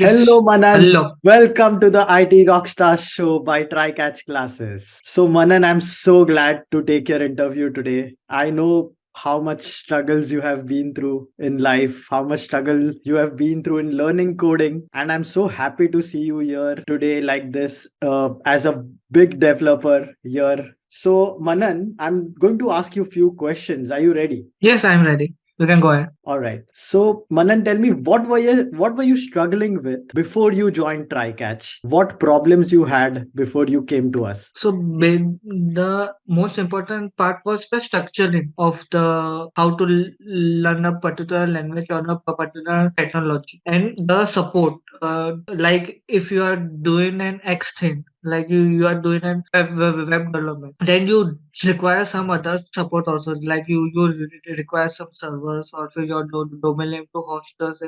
Hello, Yes, Manan. hello. Welcome to the IT Rockstar Show by Trycatch Classes. So, Manan, I'm so glad to take your interview today. I know how much struggles you have been through in life, how much struggle you have been through in learning coding, and I'm so happy to see you here today like this as a big developer here. So, Manan, I'm going to ask you a few questions. Are you ready? Yes, I'm ready. You can go ahead. All right. So, Manan, tell me what were you struggling with before you joined Trycatch? What problems you had before you came to us? So the most important part was the structuring of the how to learn a particular language or a particular technology and the support. Like if you are doing an X thing, like you are doing an web development, then you require some other support also. Like you require some servers or for your domain name to host us.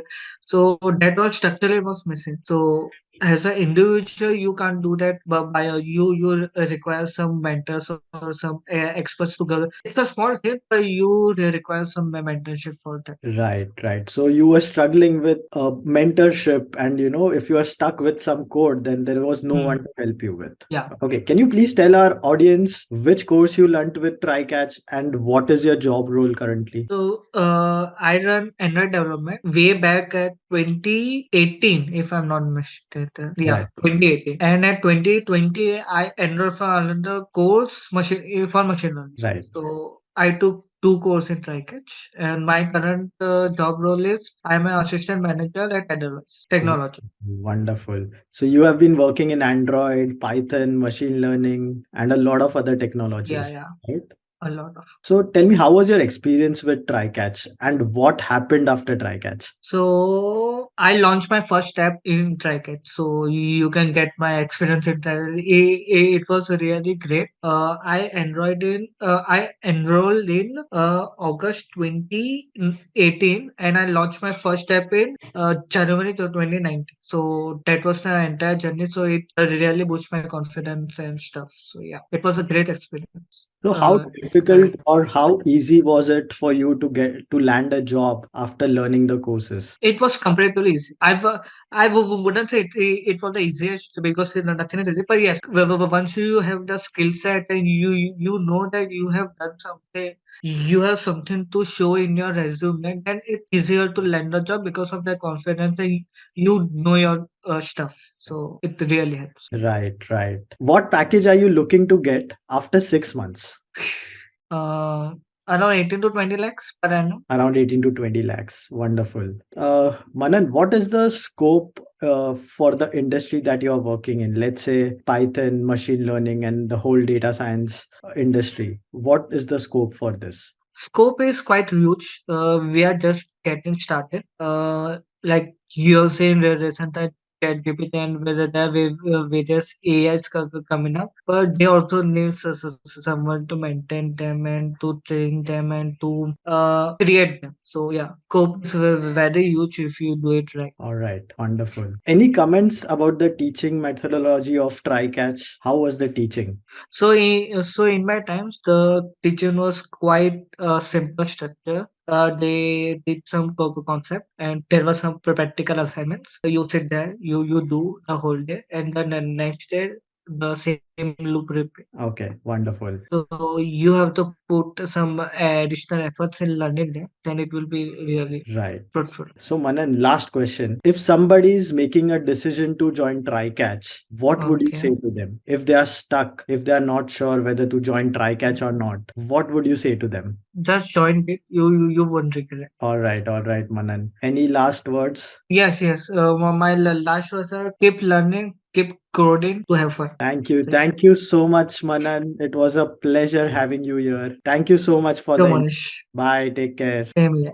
So that was structurally was missing. So as an individual you can't do that, but by you require some mentors or some experts together. It's a small thing, but you require some mentorship for that. Right, right. So you were struggling with mentorship, and if you are stuck with some code, then there was no one Hmm. to help you with. Yeah. Okay, can you please tell our audience which course you learnt with Trycatch and what is your job role currently? So I run Android development way back at 2018, if I'm not mistaken. Yeah, Right, 2018. And at 2020, I enrolled for another course for machine learning. right. So I took two courses in Trycatch, and my current job role is I'm an assistant manager at Edelweiss Technology. Wonderful. So you have been working in Android, Python, machine learning, and a lot of other Yeah, technologies, yeah, right? a lot of. So tell me, how was your experience with Trycatch and what happened after Trycatch? So I launched my first app in Trycatch. So you can get my experience in Trycatch. It was really great. I enrolled in August 2018, and I launched my first app in January 2019. So that was the entire journey. So it really boosted my confidence and stuff. So yeah, it was a great experience. So how Correct. difficult or how easy was it for you to get to land a job after learning the courses? It was comparatively easy. Wouldn't say it was the easiest because nothing is easy. But yes, once you have the skill set and you know that you have done something, you have something to show in your resume, then it's easier to land a job because of the confidence and you know your stuff. So it really helps. Right, right. What package are you looking to get after 6 months? Uh, Around 18 to 20 lakhs per annum. Around 18 to 20 lakhs. Wonderful. Manan, what is the scope for the industry that you are working in? Let's say Python, machine learning, and the whole data science industry. What is the scope for this? Scope is quite huge. We are just getting started. Like you're saying, recent that ChatGPT and whether there are various AIs coming up, but they also need someone to maintain them and to train them and to create them. So yeah, scope is very huge if you do it right. All right, wonderful. Any comments about the teaching methodology of Trycatch? How was the teaching? So in my times, the teaching was quite a simple structure. They did some concept, and there was some practical assignments. You sit there, you do the whole day, and then the next day the same loop repeat. Okay, wonderful. So you have to put some additional efforts in learning them. Then it will be really Right. fruitful. So, Manan, last question. If somebody is making a decision to join Trycatch, what would you Okay. say to them? If they are stuck, if they are not sure whether to join Trycatch or not, what would you say to them? Just join it. You won't regret. All right, Manan. Any last words? Yes, yes. My last was keep learning, keep coding to have fun. Thank you. So yeah. Thank you so much, Manan. It was a pleasure having you here. Thank you so much for Yo, the. Manish. Bye. Take care. Same here.